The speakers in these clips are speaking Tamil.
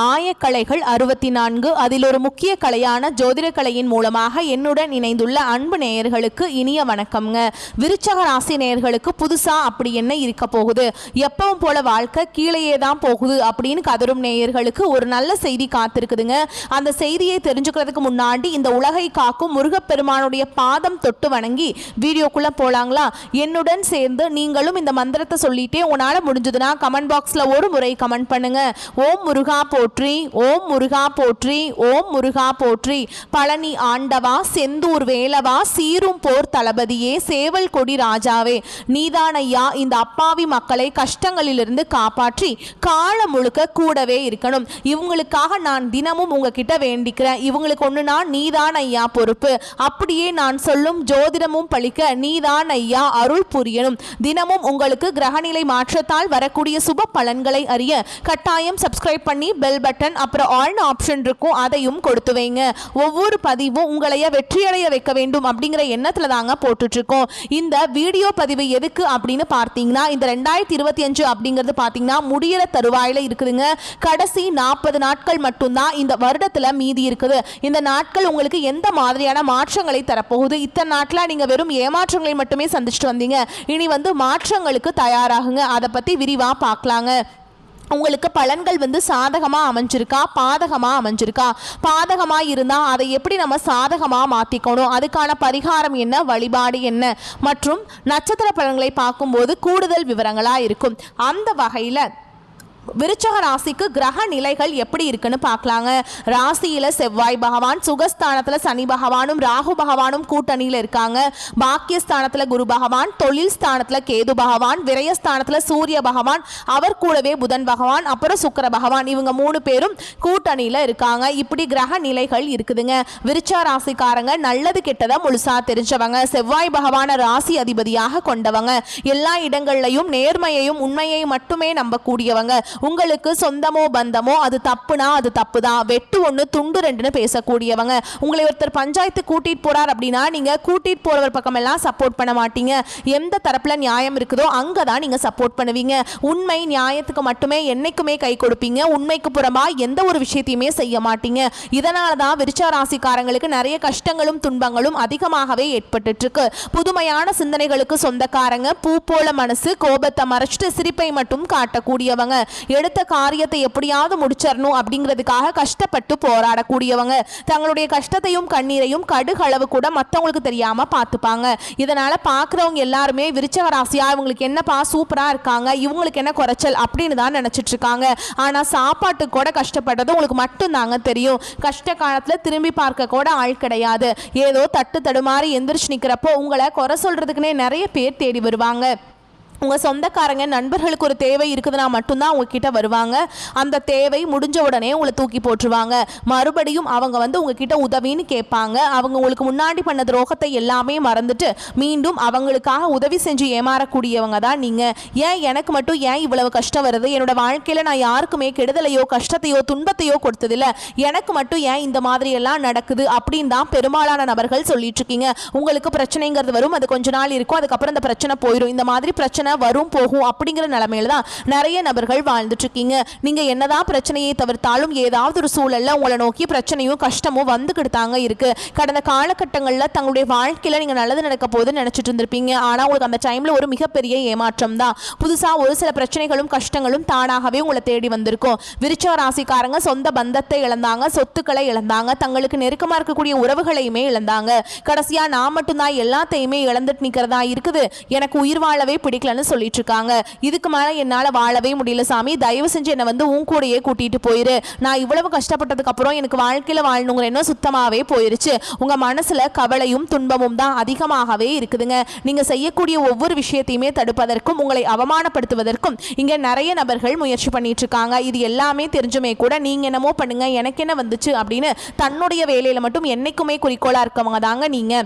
ஆயக்கலைகள் 64. அதில் ஒரு முக்கிய கலையான ஜோதிட கலையின் மூலமாக என்னுடன் இணைந்துள்ள அன்பு நேயர்களுக்கு இனிய வணக்கம்ங்க. விருச்சக ராசி நேயர்களுக்கு புதுசா அப்படி என்ன இருக்க போகுது, எப்பவும் போல வாழ்க்கை கீழேயே தான் போகுது அப்படின்னு கதரும் நேயர்களுக்கு ஒரு நல்ல செய்தி காத்திருக்குதுங்க. அந்த செய்தியை தெரிஞ்சுக்கிறதுக்கு முன்னாடி இந்த உலகை காக்கும் முருகப்பெருமானுடைய பாதம் தொட்டு வணங்கி வீடியோக்குள்ள போலாங்களா? என்னுடன் சேர்ந்து நீங்களும் இந்த மந்திரத்தை சொல்லிட்டே உங்களால முடிஞ்சதுன்னா கமெண்ட் பாக்ஸ்ல ஒரு முறை கமெண்ட் பண்ணுங்க. ஓம் முருகா போற்றி, ஓம் முருகா போற்றி, ஓம் முருகா போற்றி. பழனி ஆண்டவா, செந்தூர் வேலவா, சீரும் போர் தளபதியே, சேவல் கொடி ராஜாவே, நீதானையா இந்த அப்பாவி மக்களை கஷ்டங்களிலிருந்து காப்பாற்றி காலம் முழுக்க கூடவே இருக்கணும். இவங்களுக்காக நான் தினமும் உங்ககிட்ட வேண்டிக்கிறேன். இவங்களுக்கு ஒண்ணுனா நீதான் ஐயா பொறுப்பு. அப்படியே நான் சொல்லும் ஜோதிடமும் பழிக்க நீதான் ஐயா அருள் புரியணும். தினமும் உங்களுக்கு கிரகநிலை மாற்றத்தால் வரக்கூடிய சுப பலன்களை அறிய கட்டாயம் சப்ஸ்கிரைப் பண்ணி பெல் பட்டன் அப்புறம் ஆல் ஆப்ஷன் இருக்கும், அதையும் கொடுத்து வைங்க. ஒவ்வொரு பதிவும் உங்களைய வெற்றியடைய வைக்க வேண்டும் அப்படிங்கிற எண்ணத்துல தாங்க போட்டுட்டு இருக்கோம். இந்த வீடியோ பதிவு எதுக்கு அப்படின்னு பார்த்தீங்கன்னா, இந்த 2025 அப்படிங்கிறது பார்த்தீங்கன்னா முடியிற தருவாயில இருக்குதுங்க. கடைசி 40 நாட்கள் மட்டும்தான் இந்த வருடத்துல மீதி இருக்குது. இந்த நாட்கள் உங்களுக்கு எந்த மாதிரியான மாற்றங்களை தரப்போகுது? இத்தனை நாட்களா நீங்க வெறும் ஏமாற்றங்களை மட்டுமே சந்திச்சுட்டு வந்தீங்க. இனி மாற்றங்களுக்கு தயாராகுங்க. அதை பத்தி விரிவா பார்க்கலாங்க. உங்களுக்கு பலன்கள் சாதகமாக அமைஞ்சிருக்கா, பாதகமாக அமைஞ்சிருக்கா? பாதகமாக இருந்தால் அதை எப்படி நம்ம சாதகமாக மாற்றிக்கணும், அதுக்கான பரிகாரம் என்ன, வழிபாடு என்ன, மற்றும் நட்சத்திர பலன்களை பார்க்கும்போது கூடுதல் விவரங்களாக இருக்கும். அந்த வகையில் விருச்சக ராசிக்கு கிரக நிலைகள் எப்படி இருக்குன்னு பார்க்கலாங்க. ராசியில செவ்வாய் பகவான், சுகஸ்தானத்துல சனி பகவானும் ராகு பகவானும் கூட்டணியில இருக்காங்க. பாக்கியஸ்தானத்துல குரு பகவான், தொழில் ஸ்தானத்துல கேது பகவான், விரயஸ்தானத்துல சூரிய பகவான், அவர் கூடவே புதன் பகவான், அப்புறம் சுக்கிர பகவான், இவங்க 3 பேரும் கூட்டணியில இருக்காங்க. இப்படி கிரக நிலைகள் இருக்குதுங்க. விருச்சக ராசிக்காரங்க நல்லது கெட்டதை முழுசா தெரிஞ்சவங்க, செவ்வாய் பகவான ராசி அதிபதியாக கொண்டவங்க, எல்லா இடங்கள்லையும் நேர்மையையும் உண்மையை மட்டுமே நம்பக்கூடியவங்க. உங்களுக்கு சொந்தமோ பந்தமோ அது தப்புனா அது தப்பு தான், வெட்டு ஒன்று துண்டு ரெண்டுன்னு பேசக்கூடியவங்க. உங்களை ஒருத்தர் பஞ்சாயத்து கூட்டிட்டு போறார் அப்படின்னா நீங்க கூட்டிட்டு போறவர் பக்கம் எல்லாம் சப்போர்ட் பண்ண மாட்டீங்க. எந்த தரப்புல நியாயம் இருக்குதோ அங்கதான் நீங்க சப்போர்ட் பண்ணுவீங்க. உண்மை நியாயத்துக்கு மட்டுமே என்னைக்குமே கை கொடுப்பீங்க. உண்மைக்கு புறமா எந்த ஒரு விஷயத்தையுமே செய்ய மாட்டீங்க. இதனால தான் விருச்சக ராசிக்காரங்களுக்கு நிறைய கஷ்டங்களும் துன்பங்களும் அதிகமாகவே ஏற்பட்டு இருக்கு. புதுமையான சிந்தனைகளுக்கு சொந்தக்காரங்க, பூ போல மனசு, கோபத்தை மறைச்சிட்டு சிரிப்பை மட்டும் காட்டக்கூடியவங்க, எடுத்த காரியத்தை எப்படியாவது முடிச்சிடணும் அப்படிங்கிறதுக்காக கஷ்டப்பட்டு போராடக்கூடியவங்க, தங்களுடைய கஷ்டத்தையும் கண்ணீரையும் கடுகளவு கூட மற்றவங்களுக்கு தெரியாம பார்த்துப்பாங்க. இதனால பார்க்குறவங்க எல்லாருமே விருச்சக ராசியா இவங்களுக்கு என்னப்பா சூப்பரா இருக்காங்க, இவங்களுக்கு என்ன குறைச்சல் அப்படின்னு தான் நினைச்சிட்டு இருக்காங்க. ஆனா சாப்பாட்டுக்கு கூட கஷ்டப்பட்டது உங்களுக்கு மட்டும் தாங்க தெரியும். கஷ்ட காலத்துல திரும்பி பார்க்க கூட ஆள் கிடையாது. ஏதோ தட்டு தடுமாறி எந்திரிச்சு நிக்கிறப்போ உங்களை குறை சொல்றதுக்குன்னே நிறைய பேர் தேடி வருவாங்க. உங்கள் சொந்தக்காரங்க நண்பர்களுக்கு ஒரு தேவை இருக்குதுன்னா மட்டும்தான் உங்ககிட்ட வருவாங்க. அந்த தேவை முடிஞ்ச உடனே உங்களை தூக்கி போட்டுருவாங்க. மறுபடியும் அவங்க உங்ககிட்ட உதவின்னு கேட்பாங்க. அவங்க உங்களுக்கு முன்னாடி பண்ண துரோகத்தை எல்லாமே மறந்துட்டு மீண்டும் அவங்களுக்காக உதவி செஞ்சு ஏமாறக்கூடியவங்க தான் நீங்கள். ஏன் எனக்கு மட்டும் ஏன் இவ்வளவு கஷ்டம் வருது, என்னோட வாழ்க்கையில் நான் யாருக்குமே கெடுதலையோ கஷ்டத்தையோ துன்பத்தையோ கொடுத்ததில்ல, எனக்கு மட்டும் ஏன் இந்த மாதிரி எல்லாம் நடக்குது அப்படின்னு தான் பெரும்பாலான நபர்கள் சொல்லிட்டு இருக்கீங்க. உங்களுக்கு பிரச்சனைங்கிறது வரும், அது கொஞ்ச நாள் இருக்கும், அதுக்கப்புறம் இந்த பிரச்சனை போயிடும். இந்த மாதிரி பிரச்சனை வரும் போகும் அப்படிங்கிற நிலைமையில தான் நிறைய நபர்கள் வாழ்ந்துட்டு இருக்கீங்க. நீங்க என்னதான் பிரச்சனையை தவிர்த்தாலும் ஏதாவது ஒரு சூழல்ல உங்களை நோக்கி பிரச்சனையும் கஷ்டமும் வந்துகிட்டு தாங்க இருக்கு. கடந்த காலகட்டங்களில் தங்களுடைய வாழ்க்கையில நீங்க நல்லது நடக்க போது நினைச்சிட்டு இருந்திருப்பீங்க. ஆனா உங்களுக்கு அந்த டைம்ல ஒரு மிகப்பெரிய ஏமாற்றம் தான். புதுசா ஒரு சில பிரச்சனைகளும் கஷ்டங்களும் தானாகவே உங்களை தேடி வந்திருக்கும். விருச்சக ராசிக்காரங்க சொந்த பந்தத்தை இழந்தாங்க, சொத்துக்களை இழந்தாங்க, தங்களுக்கு நெருக்கமா இருக்கக்கூடிய உறவுகளையுமே இழந்தாங்க. கடைசியா நான் மட்டும்தான் எல்லாத்தையுமே இழந்துட்டு நிக்கிறதா இருக்குது, எனக்கு உயிர் வாழவே பிடிக்கலன்னு சொல்லிட்டு இருக்காங்க. இதுக்கு மேல என்னால வாழவே முடியல சாமி, தயவு செஞ்சு என்ன உன் கூடயே கூட்டிட்டு போயிரு. நான் இவ்வளவு கஷ்டப்பட்டதுக்கு அப்புறம் எனக்கு வாழ்க்கையில வாழணுங்கிற எண்ணம் சுத்தமாவே போயிருச்சு. உங்க மனசுல கவலையும் துன்பமும் தான் அதிகமாகவே இருக்குதுங்க. நீங்க செய்யக்கூடிய ஒவ்வொரு விஷயத்தையுமே தடுப்பதற்கும் உங்களை அவமானப்படுத்துவதற்கும் இங்க நிறைய நபர்கள் முயற்சி பண்ணிட்டு இருக்காங்க. இது எல்லாமே தெரிஞ்சுமே கூட நீங்க என்னமோ பண்ணுங்க, எனக்கு என்ன வந்துச்சு அப்படின்னு தன்னுடைய வேலையில மட்டும் என்னைக்குமே குறிக்கோளா இருக்கவங்க தாங்க நீங்க.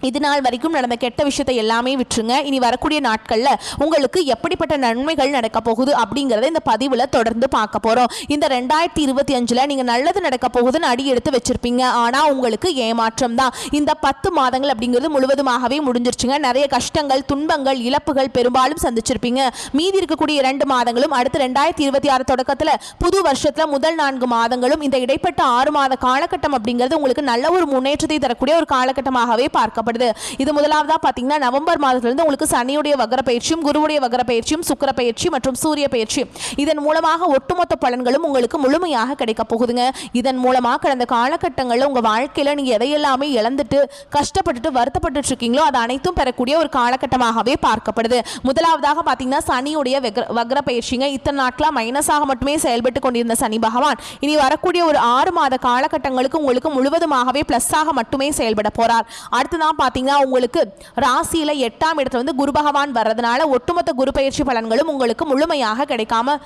இது நாள் வரைக்கும் நடந்த கெட்ட விஷயத்தை எல்லாமே விட்டுருங்க. இனி வரக்கூடிய நாட்களில் உங்களுக்கு எப்படிப்பட்ட நன்மைகள் நடக்க போகுது அப்படிங்கிறத இந்த பதிவில் தொடர்ந்து பார்க்க போகிறோம். இந்த 2025 நீங்கள் நல்லது நடக்க போகுதுன்னு அடி எடுத்து வச்சிருப்பீங்க. ஆனால் உங்களுக்கு ஏமாற்றம் தான். இந்த 10 மாதங்கள் அப்படிங்கிறது முழுவதுமாகவே முடிஞ்சிருச்சுங்க. நிறைய கஷ்டங்கள், துன்பங்கள், இழப்புகள் பெரும்பாலும் சந்திச்சிருப்பீங்க. மீதி இருக்கக்கூடிய 2 மாதங்களும் அடுத்து 2026 தொடக்கத்தில் புது வருஷத்தில் முதல் 4 மாதங்களும் இந்த இடைப்பட்ட 6 மாத காலகட்டம் அப்படிங்கிறது உங்களுக்கு நல்ல ஒரு முன்னேற்றத்தை தரக்கூடிய ஒரு காலகட்டமாகவே பார்க்கப்படுது. இது முதலாவதா பாத்தீங்கன்னா நவம்பர் மாதத்திலிருந்து உங்களுக்கு சனியுடைய வக்ர பயிற்சியும், குருவுடைய வக்ர பயிற்சியும், சுக்கிர பயிற்சி மற்றும் சூரிய பயிற்சி, இதன் மூலமாக ஒட்டுமொத்த பலன்களும் உங்களுக்கு முழுமையாக கிடைக்க போகுதுங்க. இதன் மூலமாக கடந்த காலகட்டங்களில் உங்க வாழ்க்கையில நீங்க எதையெல்லாமே இழந்துட்டு கஷ்டப்பட்டுட்டு வருத்தப்பட்டு இருக்கீங்களோ அது அனைத்தும் பெறக்கூடிய ஒரு காலகட்டமாகவே பார்க்கப்படுது. முதலாவதாக பாத்தீங்கன்னா சனியுடைய வக்ர பயிற்சிங்க. இத்தனை நாட்களா மைனஸாக மட்டுமே செயல்பட்டு கொண்டிருந்த சனி பகவான் இனி வரக்கூடிய ஒரு 6 மாத காலகட்டங்களுக்கு உங்களுக்கு முழுவதுமாகவே பிளஸ்ஸாக மட்டுமே செயல்பட போறார். அடுத்துதான் பாத்தீங்கன்னா உங்களுக்கு ராசியில 8ஆம் இடத்துல வந்து குரு பகவான் வர்றதுனால ஒட்டுமொத்த குரு பயிற்சி பலன்களும் உங்களுக்கு முழுமையாக கிடைக்காம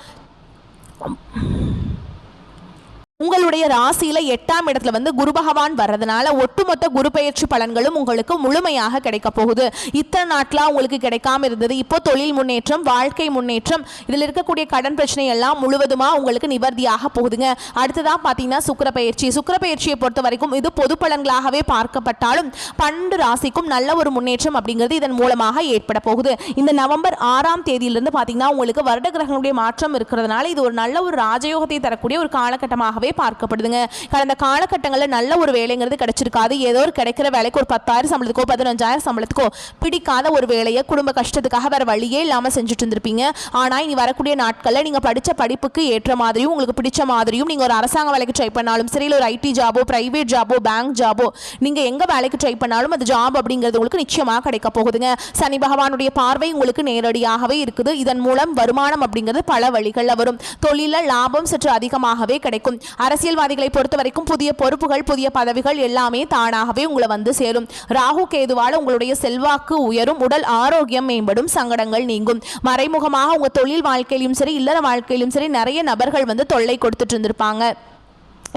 உங்களுடைய ராசியில 8ஆம் இடத்துல வந்து குரு பகவான் வர்றதுனால ஒட்டுமொத்த குரு பயிற்சி பலன்களும் உங்களுக்கு முழுமையாக கிடைக்க போகுது. இத்தனை நாட்களா உங்களுக்கு கிடைக்காம இருந்தது, இப்போ தொழில் முன்னேற்றம், வாழ்க்கை முன்னேற்றம், இதில் இருக்கக்கூடிய கடன் பிரச்சனை எல்லாம் முழுவதுமா உங்களுக்கு நிவர்த்தியாக போகுதுங்க. அடுத்ததான் பாத்தீங்கன்னா சுக்கிர பயிற்சி. சுக்கிர பயிற்சியை பொறுத்த வரைக்கும் இது பொது பலன்களாகவே பார்க்கப்பட்டாலும் 12 ராசிக்கும் நல்ல ஒரு முன்னேற்றம் அப்படிங்கிறது இதன் மூலமாக ஏற்பட போகுது. இந்த நவம்பர் 6ஆம் தேதியிலிருந்து பாத்தீங்கன்னா உங்களுக்கு வருட கிரகங்களுடைய மாற்றம் இருக்கிறதுனால இது ஒரு நல்ல ஒரு ராஜயோகத்தை தரக்கூடிய ஒரு காலகட்டமாகவே பார்க்கப்படுதுங்க. கடந்த காலகட்டங்களில் நல்ல ஒரு வேலைங்கிறது கிடைச்சிருக்காது. ஏதோ ஒரு கிடைக்கிற வேலைக்கு ஒரு 10,000 சம்பளத்துக்கோ 15,000 சம்பளத்துக்கோ பிடிக்காத ஒரு வேலையை குடும்ப கஷ்டத்துக்காக வேற வழியே இல்லாமல் செஞ்சுட்டு இருந்திருப்பீங்க. ஆனால் இனி வரக்கூடிய நாட்களில் நீங்கள் படித்த படிப்புக்கு ஏற்ற மாதிரியும் உங்களுக்கு பிடிச்ச மாதிரியும் நீங்கள் ஒரு அரசாங்க வேலைக்கு ட்ரை பண்ணாலும் சரி, இல்லை ஒரு ஐடி ஜாபோ, பிரைவேட் ஜாபோ, பேங்க் ஜாபோ, நீங்கள் எங்கே வேலைக்கு ட்ரை பண்ணாலும் அது ஜாப் அப்படிங்கிறது உங்களுக்கு நிச்சயமாக கிடைக்க போகுதுங்க. சனி பகவானுடைய பார்வை உங்களுக்கு நேரடியாகவே இருக்குது. இதன் மூலம் வருமானம் அப்படிங்கிறது பல வழிகளில் வரும். தொழிலில் லாபம் சற்று அதிகமாகவே கிடைக்கும். அரசியல்வாதிகளை பொறுத்த வரைக்கும் புதிய பொறுப்புகள், புதிய பதவிகள் எல்லாமே தானாகவே உங்களை வந்து சேரும். ராகு கேதுவால உங்களுடைய செல்வாக்கு உயரும், உடல் ஆரோக்கியம் மேம்படும், சங்கடங்கள் நீங்கும். மறைமுகமாக உங்க தொழில் வாழ்க்கையிலும் சரி, இல்லற வாழ்க்கையிலும் சரி நிறைய நபர்கள் வந்து தொல்லை கொடுத்துட்டு இருந்திருப்பாங்க.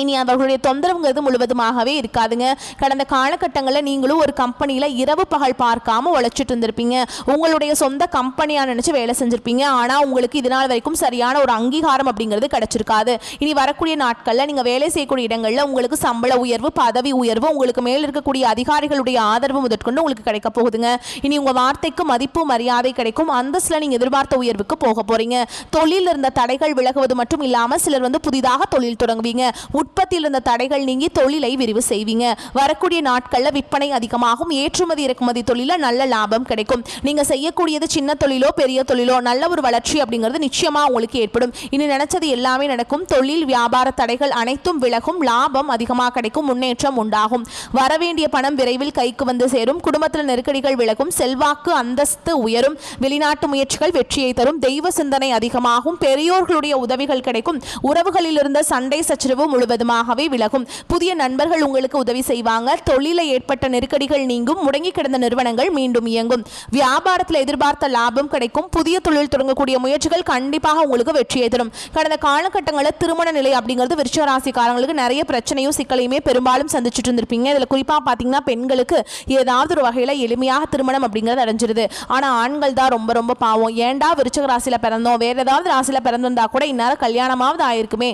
இனி அவர்களுடைய தொந்தரவுங்கிறது முழுவதுமாகவே இருக்காதுங்க. கடந்த காலகட்டங்களில் நீங்களும் ஒரு கம்பெனியில் இரவு பகல் பார்க்காம உழைச்சிட்டு இருந்திருப்பீங்க. உங்களுடைய சொந்த கம்பெனியாக நினச்சி வேலை செஞ்சுருப்பீங்க. ஆனால் உங்களுக்கு இதனால் வரைக்கும் சரியான ஒரு அங்கீகாரம் அப்படிங்கிறது கிடைச்சிருக்காது. இனி வரக்கூடிய நாட்களில் நீங்கள் வேலை செய்யக்கூடிய இடங்களில் உங்களுக்கு சம்பள உயர்வு, பதவி உயர்வு, உங்களுக்கு மேல் இருக்கக்கூடிய அதிகாரிகளுடைய ஆதரவு முதற்கொண்டு உங்களுக்கு கிடைக்க போகுதுங்க. இனி உங்கள் வார்த்தைக்கு மதிப்பு, மரியாதை கிடைக்கும். அந்தஸ்தில் நீங்கள் எதிர்பார்த்த உயர்வுக்கு போக போறீங்க. தொழில் இருந்த தடைகள் விலகுவது மட்டும் இல்லாமல் சிலர் வந்து புதிதாக தொழில் தொடங்குவீங்க. உற்பத்தியில் இருந்த தடைகள் நீங்கி தொழிலை விரிவு செய்வீங்க. வரக்கூடிய நாட்களில் விற்பனை அதிகமாகும். ஏற்றுமதி இறக்குமதி தொழில நல்ல லாபம் கிடைக்கும். நீங்க செய்யக்கூடியது சின்ன தொழிலோ பெரிய தொழிலோ நல்ல ஒரு வளர்ச்சி அப்படிங்கிறது நிச்சயமா உங்களுக்கு ஏற்படும். இனி நினைச்சது எல்லாமே நடக்கும். தொழில் வியாபார தடைகள் அனைத்தும் விலகும். லாபம் அதிகமாக கிடைக்கும். முன்னேற்றம் உண்டாகும். வரவேண்டிய பணம் விரைவில் கைக்கு வந்து சேரும். குடும்பத்தில் நெருக்கடிகள் விலகும். செல்வாக்கு அந்தஸ்து உயரும். வெளிநாட்டு முயற்சிகள் வெற்றியை தரும். தெய்வ சிந்தனை அதிகமாகும். பெரியோர்களுடைய உதவிகள் கிடைக்கும். உறவுகளில் இருந்த சண்டை சச்சரவு முழுவதுமாகவே விலகும். புதிய நண்பர்கள் உங்களுக்கு உதவி செய்வாங்க. தொழிலை ஏற்பட்ட நெருக்கடிகள் நீங்கும். முடங்கி கிடந்த நிறுவனங்கள் மீண்டும் இயங்கும். வியாபாரத்தில் எதிர்பார்த்த லாபம் கிடைக்கும். புதிய தொழில் தொடங்கக்கூடிய முயற்சிகள் கண்டிப்பாக உங்களுக்கு வெற்றியை தரும். கடந்த காலகட்டங்களில் திருமண நிலை அப்படிங்கிறது விருச்சிக ராசிக்காரங்களுக்கு நிறைய பிரச்சனையும் சிக்கலையுமே பெரும்பாலும் சந்திச்சுட்டு இருந்திருப்பீங்க. இதில் குறிப்பாக பார்த்தீங்கன்னா பெண்களுக்கு ஏதாவது ஒரு வகையில் எளிமையாக திருமணம் அப்படிங்கிறது அடைஞ்சிருது. ஆனால் ஆண்கள் தான் ரொம்ப ரொம்ப பாவம். ஏண்டா விருச்சிக ராசியில் பிறந்தோம், வேற ஏதாவது ராசியில் பிறந்திருந்தா கூட இந்நேரம் கல்யாணமாவது ஆயிருக்குமே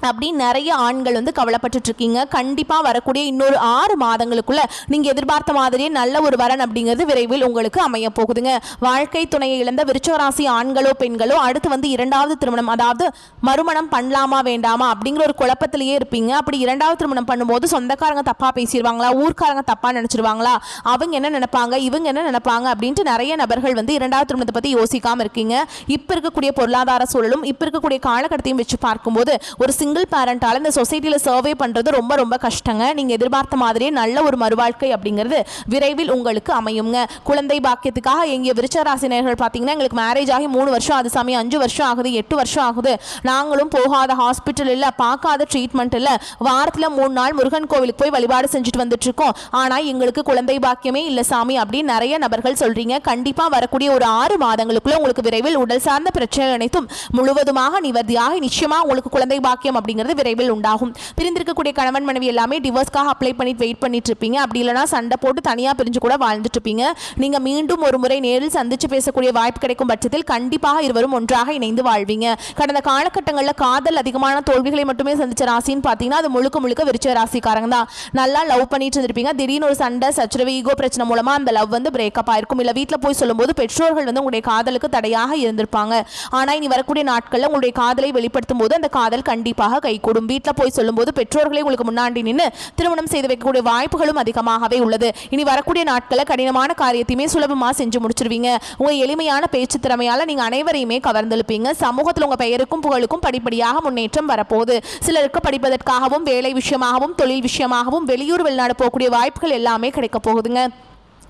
அப்படின்னு நிறைய ஆண்கள் வந்து கவலைப்பட்டு இருக்கீங்க. கண்டிப்பாக வரக்கூடிய இன்னொரு 6 மாதங்களுக்குள்ள நீங்க எதிர்பார்த்த மாதிரியே நல்ல ஒரு வரன் அப்படிங்கிறது விரைவில் உங்களுக்கு அமைய போகுதுங்க. வாழ்க்கை துணையை இழந்த விருச்சிக ராசி ஆண்களோ பெண்களோ அடுத்து வந்து 2வது திருமணம், அதாவது மறுமணம் பண்ணலாமா வேண்டாமா அப்படிங்கிற ஒரு குழப்பத்திலேயே இருப்பீங்க. அப்படி 2வது திருமணம் பண்ணும்போது சொந்தக்காரங்க தப்பா பேசிடுவாங்களா, ஊர்க்காரங்க தப்பா நினைச்சிருவாங்களா, அவங்க என்ன நினைப்பாங்க, இவங்க என்ன நினைப்பாங்க அப்படின்ட்டு நிறைய நபர்கள் வந்து 2வது திருமணத்தை பத்தி யோசிக்காம இருக்கீங்க. இப்ப இருக்கக்கூடிய பொருளாதார சூழலும் இப்ப இருக்கக்கூடிய காலகட்டத்தையும் வச்சு பார்க்கும்போது ஒரு சிங்கிள் பேரண்டால இந்த சொசைட்டில சர்வே பண்றது ரொம்ப ரொம்ப கஷ்டங்க. நீங்க எதிர்பார்த்த மாதிரியே நல்ல ஒரு மறுவாழ்க்கை அப்படிங்கிறது விரைவில் உங்களுக்கு அமையுங்க. குழந்தை பாக்கியத்துக்காக எங்க விருச்சிக ராசினர்கள் பாத்தீங்கன்னா எங்களுக்கு மேரேஜ் ஆகி 3 வருஷம் ஆகுது சாமி, 5 வருஷம் ஆகுது, 8 வருஷம் ஆகுது, நாங்களும் போகாத ஹாஸ்பிட்டல் இல்ல, பார்க்காத ட்ரீட்மெண்ட் இல்ல, வாரத்துல 3 நாள் முருகன் கோவிலுக்கு போய் வழிபாடு செஞ்சுட்டு வந்துட்டு இருக்கோம், ஆனா எங்களுக்கு குழந்தை பாக்கியமே இல்ல சாமி அப்படின்னு நிறைய நபர்கள் சொல்றீங்க. கண்டிப்பா வரக்கூடிய ஒரு 6 மாதங்களுக்குள்ள உங்களுக்கு விரைவில் உடல் சார்ந்த பிரச்சனை அனைத்தும் முழுவதுமாக நிவர்த்தியாகி நிச்சயமா உங்களுக்கு குழந்தை பாக்கியம் அப்படிங்கிறது விரைவில் உண்டாகும். பிரிந்திருக்கக்கூடிய கணவன் மனைவி எல்லாமே டிவோர்ஸ்க்காக அப்ளை பண்ணிட்டு வெயிட் பண்ணிட்டு இருப்பீங்க. அப்படி இல்லைனா சண்டை போட்டு தனியாக பிரிஞ்சு கூட வாழ்ந்துட்டு இருப்பீங்க. நீங்க மீண்டும் ஒரு முறை நேரில் சந்திச்சு பேசக்கூடிய வாய்ப்பு கிடைக்கும் பட்சத்தில் கண்டிப்பாக இருவரும் ஒன்றாக இணைந்து வாழ்வீங்க. கடந்த காலகட்டங்களில் காதல் அதிகமான தோல்விகளை மட்டுமே சந்திச்ச ராசின்னு பார்த்தீங்கன்னா அது முழுக்க முழுக்க விருச்சிக ராசிக்காரங்க தான். நல்லா லவ் பண்ணிட்டு இருந்திருப்பீங்க. திடீர்னு ஒரு சண்டை சச்சரவு ஈகோ பிரச்சனை மூலமா அந்த லவ் வந்து பிரேக்கப் ஆயிருக்கும். இல்ல வீட்டில் போய் சொல்லும்போது பெற்றோர்கள் வந்து உங்களுடைய காதலுக்கு தடையாக இருந்திருப்பாங்க. ஆனா இனி வரக்கூடிய நாட்களில் உங்களுடைய காதலை வெளிப்படுத்தும் போது அந்த காதல் கண்டிப்பாக கைகூடும். வீட்டில் போய் சொல்லும்போது பெற்றோர்களை உங்களுக்கு முன்னாடி நின்று திருமணம் செய்து வைக்கக்கூடிய வாய்ப்புகளும் அதிகமாகவே உள்ளது. இனி வரக்கூடிய நாட்களில் கடினமான காரியத்தையுமே சுலபமாக செஞ்சு முடிச்சிருவீங்க. உங்க எளிமையான பேச்சு திறமையால நீங்க அனைவரையுமே கவர்ந்தெழுப்பீங்க. சமூகத்தில் உங்க பெயருக்கும் புகழுக்கும் படிப்படியாக முன்னேற்றம் வரப்போகுது. சிலருக்கு படிப்பதற்காகவும் வேலை விஷயமாகவும் தொழில் விஷயமாகவும் வெளியூர் வெளிநாடு போகக்கூடிய வாய்ப்புகள் எல்லாமே கிடைக்க போகுதுங்க.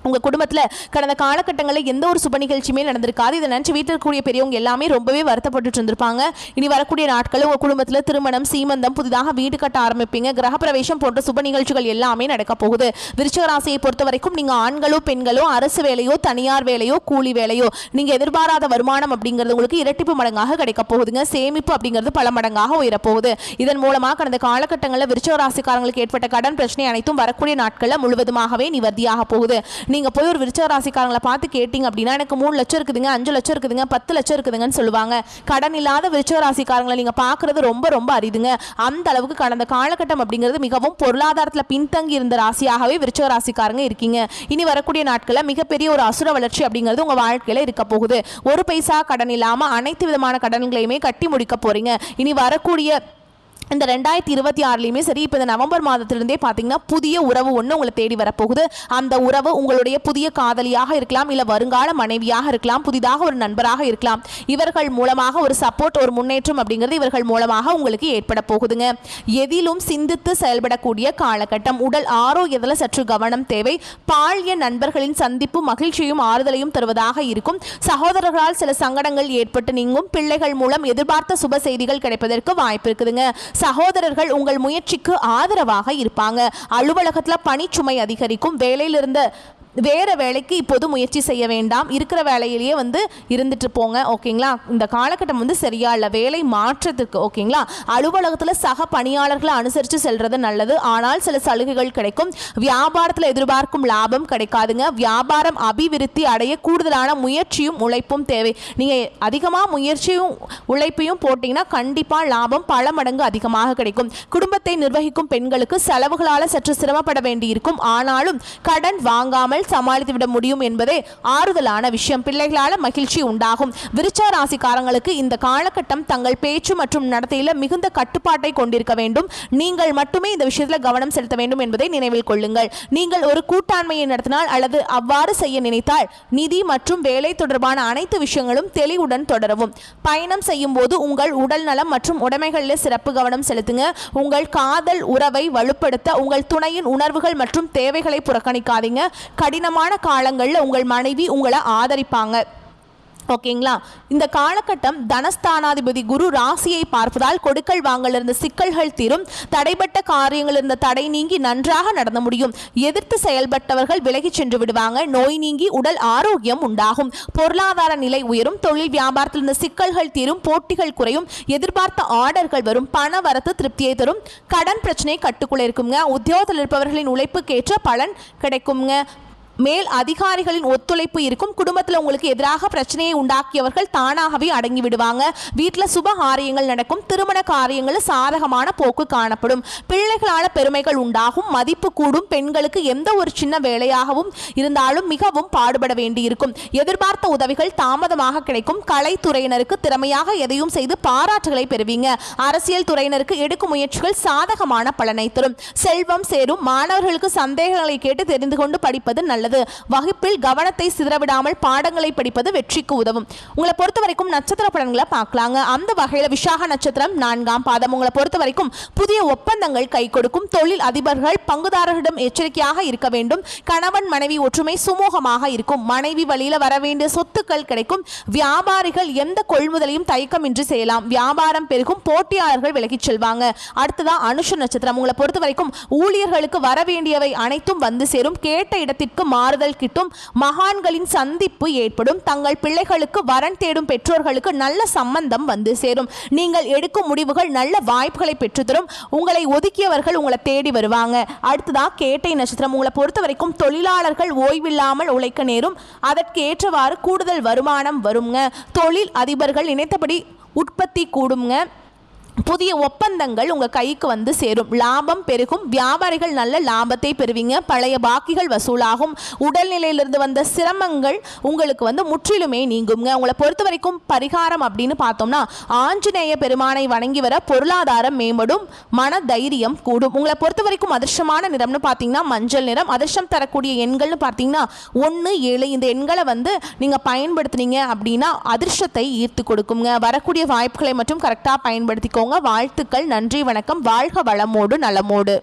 உங்கள் குடும்பத்தில் கடந்த காலகட்டங்களில் எந்த ஒரு சுப நிகழ்ச்சியுமே நடந்திருக்காது. இதை நினச்சி வீட்டில் இருக்கக்கூடிய பெரியவங்க எல்லாமே ரொம்பவே வருத்தப்பட்டு இருந்திருப்பாங்க. இனி வரக்கூடிய நாட்களில் உங்கள் குடும்பத்தில் திருமணம் சீமந்தம் புதிதாக வீடு கட்ட ஆரம்பிப்பீங்க. கிரகப்பிரவேசம் போன்ற சுப நிகழ்ச்சிகள் எல்லாமே நடக்க போகுது. விருச்சிக ராசியை பொறுத்த வரைக்கும் நீங்கள் ஆண்களோ பெண்களோ அரசு வேலையோ தனியார் வேலையோ கூலி வேலையோ நீங்கள் எதிர்பாராத வருமானம் அப்படிங்கிறது உங்களுக்கு இரட்டிப்பு மடங்காக கிடைக்க போகுதுங்க. சேமிப்பு அப்படிங்கிறது பல மடங்காக உயரப்போகுது. இதன் மூலமாக கடந்த காலகட்டங்களில் விருச்சிக ராசிக்காரங்களுக்கு ஏற்பட்ட கடன் பிரச்சனை அனைத்தும் வரக்கூடிய நாட்களில் முழுவதுமாகவே நிவர்த்தியாக போகுது. நீங்க போய் ஒரு விருச்சிக ராசிக்காரங்களை பார்த்து கேட்டீங்க அப்படின்னா எனக்கு 3 லட்சம் இருக்குதுங்க 5 லட்சம் இருக்குதுங்க 10 லட்சம் இருக்குதுங்கன்னு சொல்லுவாங்க. கடன் இல்லாத விருச்சிக ராசிக்காரங்களை நீங்க பார்க்கறது ரொம்ப ரொம்ப அரிதுங்க. அந்த அளவுக்கு கடந்த காலகட்டம் அப்படிங்கிறது மிகவும் பொருளாதாரத்தில் பின்தங்கி இருந்த ராசியாகவே விருச்சிக ராசிக்காரங்க இருக்கீங்க. இனி வரக்கூடிய நாட்களில் மிகப்பெரிய ஒரு அசுர வளர்ச்சி அப்படிங்கிறது உங்க வாழ்க்கையில இருக்க போகுது. ஒரு பைசா கடன் இல்லாம அனைத்து விதமான கடன்களையுமே கட்டி முடிக்க போறீங்க. இனி வரக்கூடிய இந்த 2026லையுமே சரி, இப்போ இந்த நவம்பர் மாதத்திலிருந்தே பார்த்தீங்கன்னா புதிய உறவு ஒன்று உங்களை தேடி வரப்போகுது. அந்த உறவு உங்களுடைய புதிய காதலியாக இருக்கலாம், இல்லை வருங்கால மனைவியாக இருக்கலாம், புதிதாக ஒரு நண்பராக இருக்கலாம். இவர்கள் மூலமாக ஒரு சப்போர்ட் ஒரு முன்னேற்றம் அப்படிங்கிறது இவர்கள் மூலமாக உங்களுக்கு ஏற்பட போகுதுங்க. எதிலும் சிந்தித்து செயல்படக்கூடிய காலகட்டம். உடல் ஆரோக்கியத்தில் சற்று கவனம் தேவை. பாலிய நண்பர்களின் சந்திப்பு மகிழ்ச்சியும் ஆறுதலையும் தருவதாக இருக்கும். சகோதரர்களால் சில சங்கடங்கள் ஏற்பட்டு நீங்கும். பிள்ளைகள் மூலம் எதிர்பார்த்த சுப செய்திகள் கிடைப்பதற்கு வாய்ப்பு இருக்குதுங்க. சகோதரர்கள் உங்கள் முயற்சிக்கு ஆதரவாக இருப்பாங்க. அலுவலகத்தில் பணிச்சுமை அதிகரிக்கும். வேலையிலிருந்து வேற வேலைக்கு இப்போது முயற்சி செய்ய வேண்டாம். இருக்கிற வேலையிலேயே இருந்துட்டு போங்க. ஓகேங்களா? இந்த காலகட்டம் சரியா இல்லை. வேலை மாற்றத்துக்கு ஓகேங்களா? அலுவலகத்தில் சக பணியாளர்களை அனுசரித்து செல்றது நல்லது. ஆனால் சில சலுகைகள் கிடைக்கும். வியாபாரத்தில் எதிர்பார்க்கும் லாபம் கிடைக்காதுங்க. வியாபாரம் அபிவிருத்தி அடைய கூடுதலான முயற்சியும் உழைப்பும் தேவை. நீங்கள் அதிகமாக முயற்சியும் உழைப்பையும் போட்டிங்கன்னா கண்டிப்பாக லாபம் பல மடங்கு அதிகமாக கிடைக்கும். குடும்பத்தை நிர்வகிக்கும் பெண்களுக்கு செலவுகளால் சற்று சிரமப்பட வேண்டியிருக்கும். ஆனாலும் கடன் வாங்காமல் சமாளித்து விட முடியும் என்பதே ஆறுதலான விஷயம். பிள்ளைகளால் மகிழ்ச்சி உண்டாகும். விருச்சிக ராசிக்காரங்களுக்கு இந்த காலகட்டம் தங்கள் பேச்சு மற்றும் நடத்தையில் மிகுந்த கட்டுப்பாட்டை கொண்டிருக்க வேண்டும். நீங்கள் மட்டுமே இந்த விஷயத்தில் கவனம் செலுத்த வேண்டும் என்பதை நினைவில் கொள்ளுங்கள். நீங்கள் ஒரு கூட்டாண்மையை நடத்தினால் அல்லது அவ்வாறு செய்ய நினைத்தால் நிதி மற்றும் வேலை தொடர்பான அனைத்து விஷயங்களும் தெளிவுடன் தொடரவும். பயணம் செய்யும் போது உங்கள் உடல் நலம் மற்றும் உடைமைகளில் சிறப்பு கவனம் செலுத்துங்க. உங்கள் காதல் உறவை வலுப்படுத்த உங்கள் துணையின் உணர்வுகள் மற்றும் தேவைகளை புறக்கணிக்காதீங்க. கடினமான காலங்களில் உங்கள் மனைவி உங்களை ஆதரிப்பாங்க. ஓகேங்களா? இந்த காலகட்டம் தனஸ்தானாதிபதி குரு ராசியை பார்ப்பதால் கொடுக்கல் வாங்கல் இருந்த சிக்கல்கள் தீரும். தடைப்பட்ட காரியங்கள் இருந்த தடை நீங்கி நன்றாக நடந்து முடியும். எதிர்த்து செயல்பட்டவர்கள் விலகி சென்று விடுவாங்க. நோய் நீங்கி உடல் ஆரோக்கியம் உண்டாகும். பொருளாதார நிலை உயரும். தொழில் வியாபாரத்தில் இருந்த சிக்கல்கள் தீரும். போட்டிகள் குறையும். எதிர்பார்த்த ஆர்டர்கள் வரும். பண வரத்து திருப்தியை தரும். கடன் பிரச்சனை கட்டுக்குள்ள இருக்குங்க. உத்தியோகத்தில் இருப்பவர்களின் உழைப்புக்கேற்ற பலன் கிடைக்குங்க. மேல் அதிகாரிகளின் ஒத்துழைப்பு இருக்கும். குடும்பத்தில் உங்களுக்கு எதிராக பிரச்சனையை உண்டாக்கியவர்கள் தானாகவே அடங்கி விடுவாங்க. வீட்டில் சுப காரியங்கள் நடக்கும். திருமண காரியங்களில் சாதகமான போக்கு காணப்படும். பிள்ளைகளால் பெருமைகள் உண்டாகும். மதிப்பு கூடும். பெண்களுக்கு எந்த ஒரு சின்ன வேலையாகவும் இருந்தாலும் மிகவும் பாடுபட வேண்டியிருக்கும். எதிர்பார்த்த உதவிகள் தாமதமாக கிடைக்கும். கலைத்துறையினருக்கு திறமையாக எதையும் செய்து பாராட்டுகளை பெறுவீங்க. அரசியல் துறையினருக்கு எடுக்கும் முயற்சிகள் சாதகமான பலனை தரும். செல்வம் சேரும். மாணவர்களுக்கு சந்தேகங்களை கேட்டு தெரிந்து கொண்டு படிப்பது நல்லது. வகுப்பில் கவனத்தை சிதறவிடாமல் பாடங்களை படிப்பது வெற்றிக்கு உதவும். உங்களை பொறுத்த வரைக்கும் நட்சத்திர பலன்களை பார்க்கலாங்க. அந்த வகையில் விசாக நட்சத்திரம் 4ஆம் பாதம். உங்களை பொறுத்த வரைக்கும் புதிய ஒப்பந்தங்கள் கை கொடுக்கும். தொழில் அதிபர்கள் பங்குதாரர்களிடம் எச்சரிக்கையாக இருக்க வேண்டும். கணவன் மனைவி ஒற்றுமை சுமூகமாக இருக்கும். மனைவி வழியில் வர வேண்டிய சொத்துக்கள் கிடைக்கும். வியாபாரிகள் எந்த கொள்முதலையும் தயக்கமின்றி செய்யலாம். வியாபாரம் பெருகும். போட்டியாளர்கள் விலகிச் செல்வாங்க. அடுத்ததான் அனுஷ நட்சத்திரம். உங்களை பொறுத்த வரைக்கும் ஊழியர்களுக்கு வர வேண்டியவை அனைத்தும் வந்து சேரும். கேட்ட இடத்திற்கு மாறுதல் கிட்டும், மகான்களின் சந்திப்பு ஏற்படும், தங்கள் பிள்ளைகளுக்கு வரன் தேடும் பெற்றோர்களுக்கு நல்ல சம்பந்தம் வந்து சேரும், நீங்கள் எடுக்கும் முடிவுகள் நல்ல வாய்ப்புகளை பெற்றுத்தரும், உங்களை ஒதுக்கியவர்கள் உங்களை தேடி வருவாங்க. அடுத்ததா கேட்டை நட்சத்திரம். உங்களை பொறுத்த வரைக்கும் தொழிலாளர்கள் ஓய்வில்லாமல் உழைக்க நேரும், அதற்கு ஏற்றவாறு கூடுதல் வருமானம் வருங்க. தொழில் அதிபர்கள் நினைத்தபடி உற்பத்தி கூடுங்க. புதிய ஒப்பந்தங்கள் உங்கள் கைக்கு வந்து சேரும், லாபம் பெருகும், வியாபாரிகள் நல்ல லாபத்தை பெறுவீங்க, பழைய பாக்கிகள் வசூலாகும், உடல்நிலையிலிருந்து வந்த சிரமங்கள் உங்களுக்கு வந்து முற்றிலுமே நீங்குங்க. உங்களை பொறுத்த வரைக்கும் பரிகாரம் அப்படின்னு பார்த்தோம்னா ஆஞ்சநேய பெருமானை வணங்கி வர பொருளாதாரம் மேம்படும், மன தைரியம் கூடும். உங்களை பொறுத்த வரைக்கும் அதிர்ஷ்டமான நிறம்னு பார்த்தீங்கன்னா மஞ்சள் நிறம். அதிர்ஷ்டம் தரக்கூடிய எண்கள்னு பார்த்தீங்கன்னா 1, 7. இந்த எண்களை வந்து நீங்கள் பயன்படுத்தினீங்க அப்படின்னா அதிர்ஷ்டத்தை ஈர்த்து கொடுக்குங்க. வரக்கூடிய வாய்ப்புகளை மட்டும் கரெக்டாக பயன்படுத்திக்கோ. வாழ்த்துக்கள். நன்றி, வணக்கம். வாழ்க வளமோடு நலமோடு.